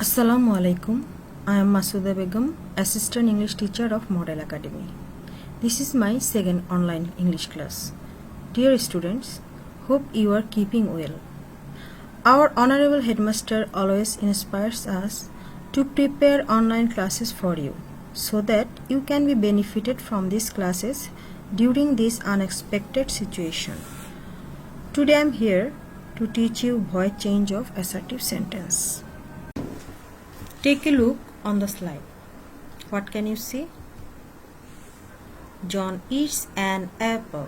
Assalamu alaikum. I am Masuda Begum, Assistant English Teacher of Model Academy. This is my second online English class. Dear students, hope you are keeping well. Our Honorable Headmaster always inspires us to prepare online classes for you so that you can be benefited from these classes during this unexpected situation. Today I am here to teach you voice change of assertive sentence. Take a look on the slide. What can you see? John eats an apple.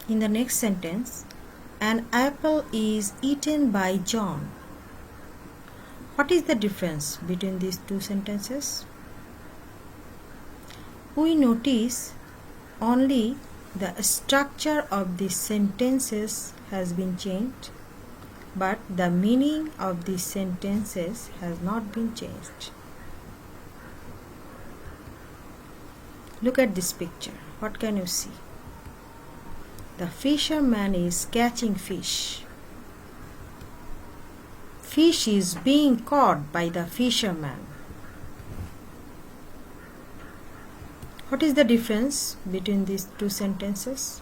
In the next sentence, an apple is eaten by John. What is the difference between these two sentences? We notice only the structure of these sentences has been changed, but the meaning of these sentences has not been changed. Look at this picture. What can you see? The fisherman is catching fish. Fish is being caught by the fisherman. What is the difference between these two sentences?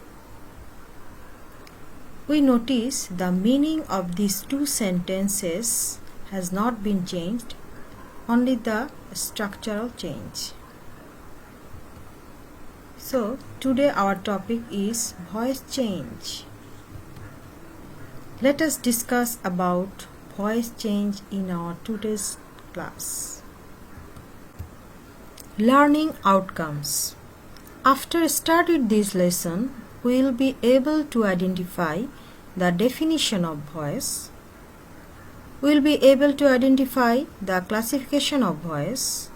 We notice the meaning of these two sentences has not been changed, only the structural change. So, today our topic is voice change. Let us discuss about voice change in our today's class. Learning outcomes. After starting this lesson, we will be able to identify the definition of voice. We will be able to identify the classification of voice.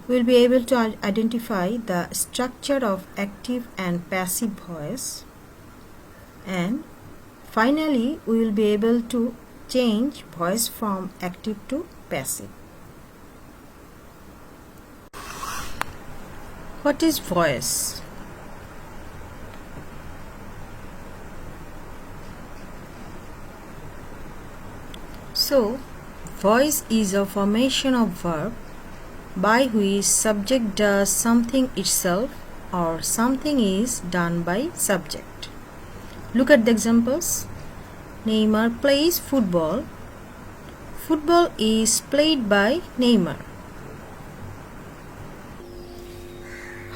We will be able to identify the structure of active and passive voice. And finally, we will be able to change voice from active to passive. What is voice? So, voice is a formation of verb by which subject does something itself or something is done by subject. Look at the examples. Neymar plays football. Football is played by Neymar.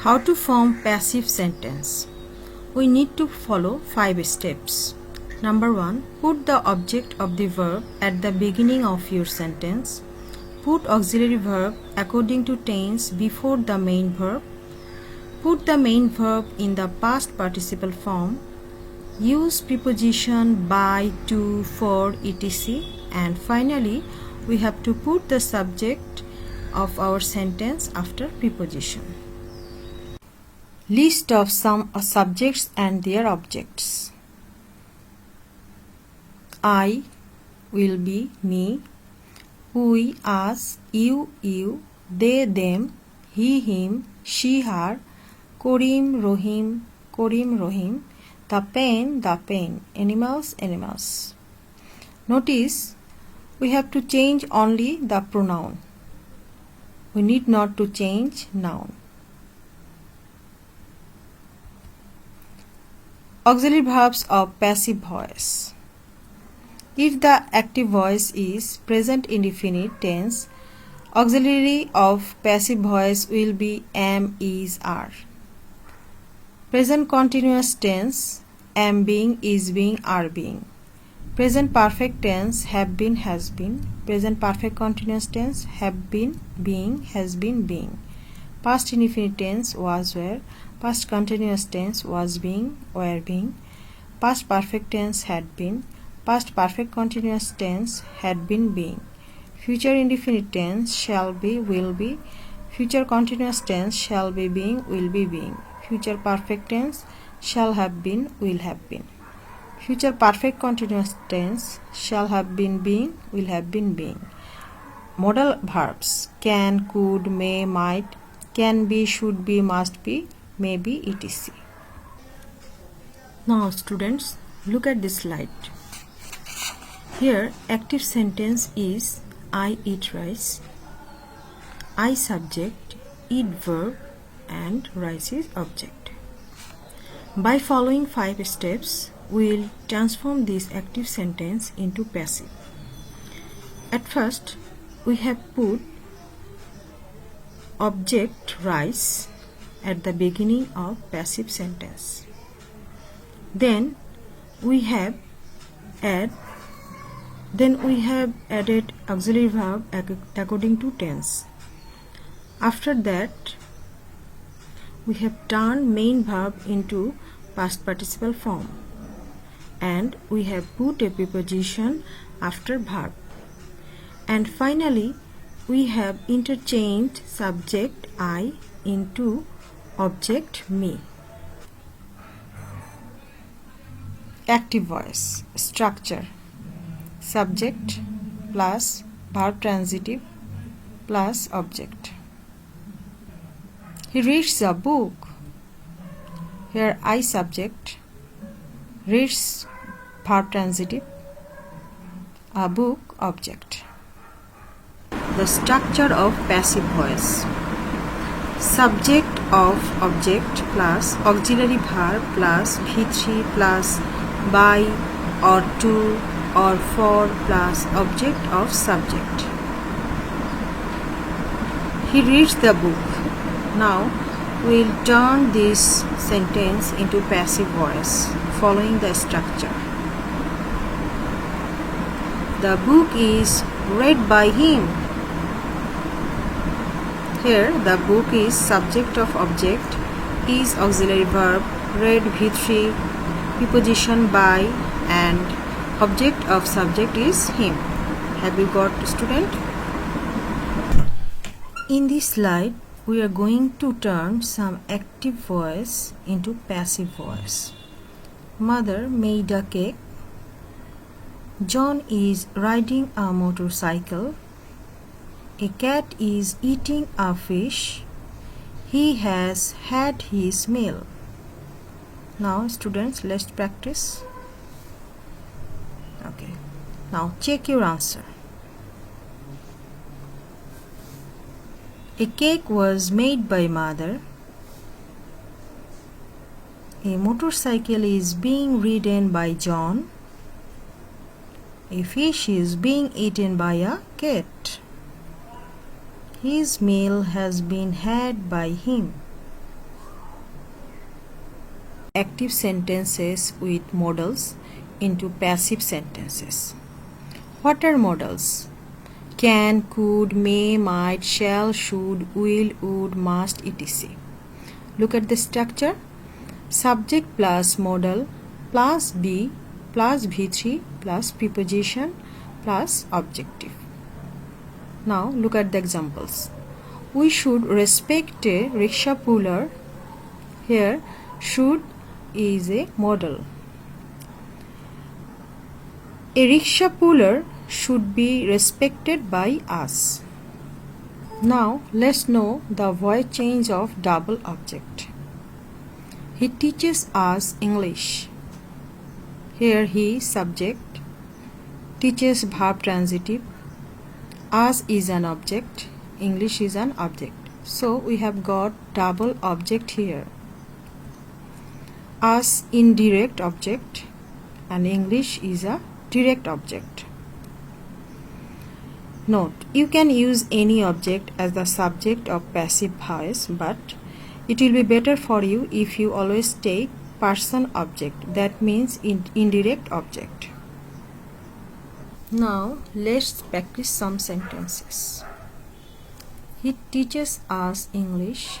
How to form passive sentence? We need to follow 5 steps. Number 1. Put the object of the verb at the beginning of your sentence. Put auxiliary verb according to tense before the main verb. Put the main verb in the past participle form. Use preposition by, to, for, etc. And finally, we have to put the subject of our sentence after preposition. List of some subjects and their objects. I will be me. We, us, you, they, them, he, him, she, her, Korim, Rohim, the pain, animals. Notice, we have to change only the pronoun. We need not to change noun. Auxiliary verbs of passive voice. If the active voice is present indefinite tense, auxiliary of passive voice will be am, is, are. Present continuous tense, am being, is being, are being. Present perfect tense, have been, has been. Present perfect continuous tense, have been, being, has been, being. Past indefinite tense, was, were. Past continuous tense, was being, were being. Past perfect tense, had been. Past perfect continuous tense, had been, being. Future indefinite tense, shall be, will be. Future continuous tense, shall be, being, will be, being. Future perfect tense, shall have been, will have been. Future perfect continuous tense, shall have been, being, will have been, being. Modal verbs, can, could, may, might, can be, should be, must be, may be, etc. Now students, look at this slide. Here active sentence is I eat rice, I subject, eat verb and rice is object. By following 5 steps, we will transform this active sentence into passive. At first, we have put object rice at the beginning of passive sentence. Then we have added auxiliary verb according to tense. After that, we have turned main verb into past participle form, and we have put a preposition after verb. And finally, we have interchanged subject I into object me. Active voice structure: subject plus verb transitive plus object. He reads a book. Here I subject, reads verb transitive, a book object. The structure of passive voice: subject of object plus auxiliary verb plus V3 plus by or to or for plus object of subject. He reads the book. Now we will turn this sentence into passive voice following the structure. The book is read by him. Here the book is subject of object, is auxiliary verb, read V3, preposition by, and object of subject is him. Have you got, student? In this slide, we are going to turn some active voice into passive voice. Mother made a cake. John is riding a motorcycle. A cat is eating a fish. He has had his meal. Now students, let's practice. Okay. Now check your answer. A cake was made by mother. A motorcycle is being ridden by John. A fish is being eaten by a cat. His meal has been had by him. Active sentences with modals into passive sentences. What are modals? Can, could, may, might, shall, should, will, would, must, etc. Look at the structure. Subject plus modal plus be plus V3 plus preposition plus objective. Now look at the examples. We should respect a rickshaw puller. Here should is a modal. A rickshaw puller should be respected by us. Now let's know the voice change of double object. He teaches us English. Here he subject, teaches verb transitive, us is an object, English is an object. So we have got double object here. Us indirect object and English is a direct object. Note, you can use any object as the subject of passive voice, but it will be better for you if you always take person object, that means indirect object. Now let's practice some sentences. He teaches us English.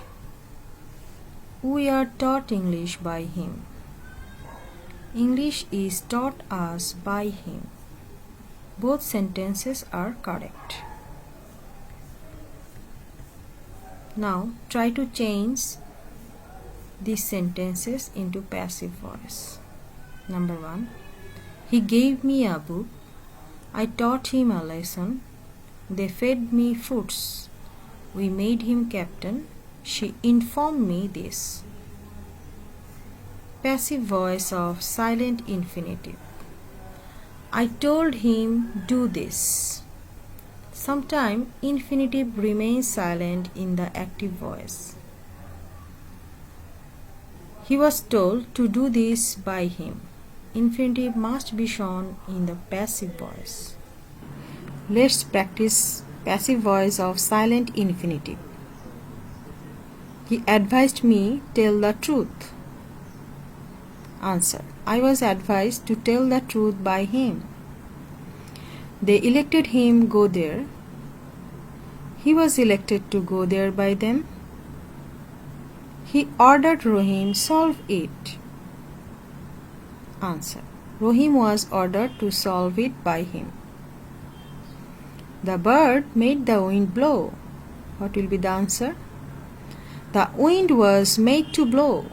We are taught English by him. English is taught us by him. Both sentences are correct. Now try to change these sentences into passive voice. Number 1. He gave me a book. I taught him a lesson. They fed me fruits. We made him captain. She informed me this. Passive voice of silent infinitive. I told him do this. Sometimes infinitive remains silent in the active voice. He was told to do this by him. Infinitive must be shown in the passive voice. Let's practice passive voice of silent infinitive. He advised me tell the truth. Answer. I was advised to tell the truth by him. They elected him go there. He was elected to go there by them. He ordered Rohim solve it. Answer. Rohim was ordered to solve it by him. The bird made the wind blow. What will be the answer? The wind was made to blow.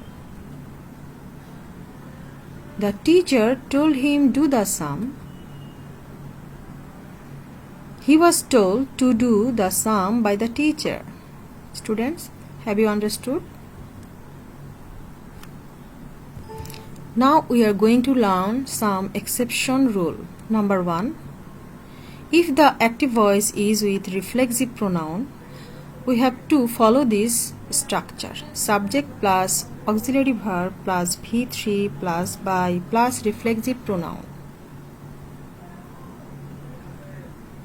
The teacher told him do the sum. He was told to do the sum by the teacher. Students, have you understood? Now we are going to learn some exception rule. Number 1. If the active voice is with reflexive pronoun, we have to follow this structure. Subject plus auxiliary verb plus V3 plus by plus reflexive pronoun.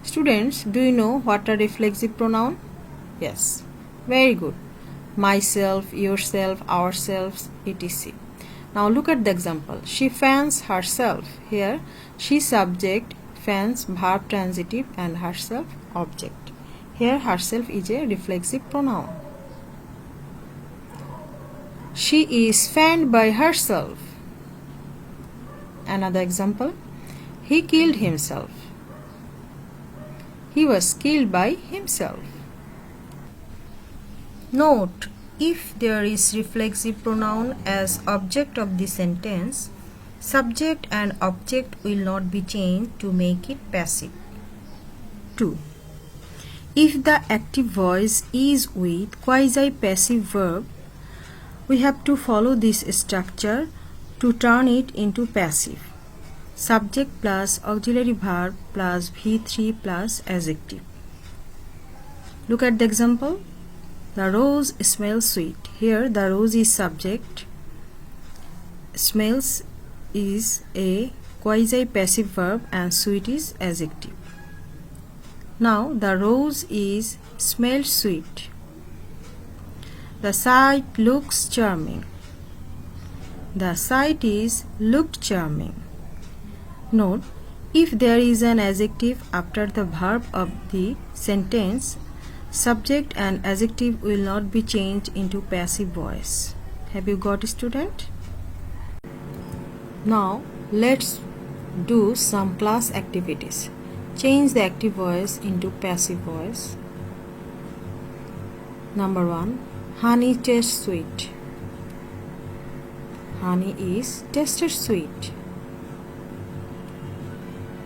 Students, do you know what are reflexive pronoun? Yes, very good. Myself, yourself, ourselves, etc. Now look at the example. She fans herself. Here, she subject, fans verb transitive and herself object. Here, herself is a reflexive pronoun. She is fanned by herself. Another example. He killed himself. He was killed by himself. Note, if there is reflexive pronoun as object of the sentence, subject and object will not be changed to make it passive. 2. If the active voice is with quasi-passive verb, we have to follow this structure to turn it into passive. Subject plus auxiliary verb plus V3 plus adjective. Look at the example. The rose smells sweet. Here the rose is subject. Smells is a quasi-passive verb and sweet is adjective. Now the rose is smelled sweet. The sight looks charming. The sight is looked charming. Note, if there is an adjective after the verb of the sentence, subject and adjective will not be changed into passive voice. Have you got it, student? Now let's do some class activities. Change the active voice into passive voice. Number 1. Honey tastes sweet. Honey is tasted sweet.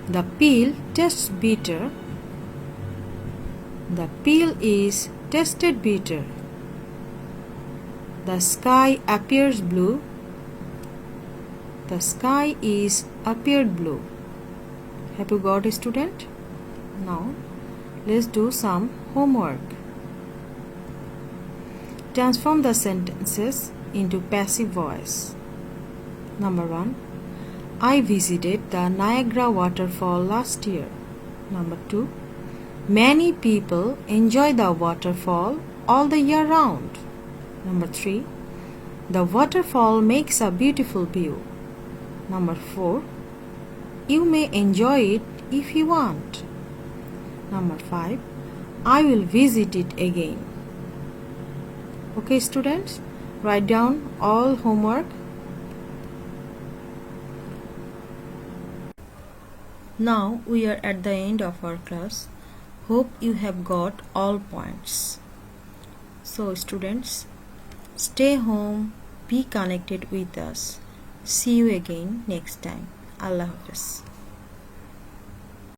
The peel tastes bitter. The peel is tasted bitter. The sky appears blue. The sky is appeared blue. Have you got it, student? Now let's do some homework. Transform the sentences into passive voice. Number 1. I visited the Niagara waterfall last year. Number 2. Many people enjoy the waterfall all the year round. Number 3. The waterfall makes a beautiful view. Number 4. You may enjoy it if you want. Number 5. I will visit it again. Okay, students, write down all homework. Now we are at the end of our class. Hope you have got all points. So students, stay home, be connected with us. See you again next time. Allah Hafiz.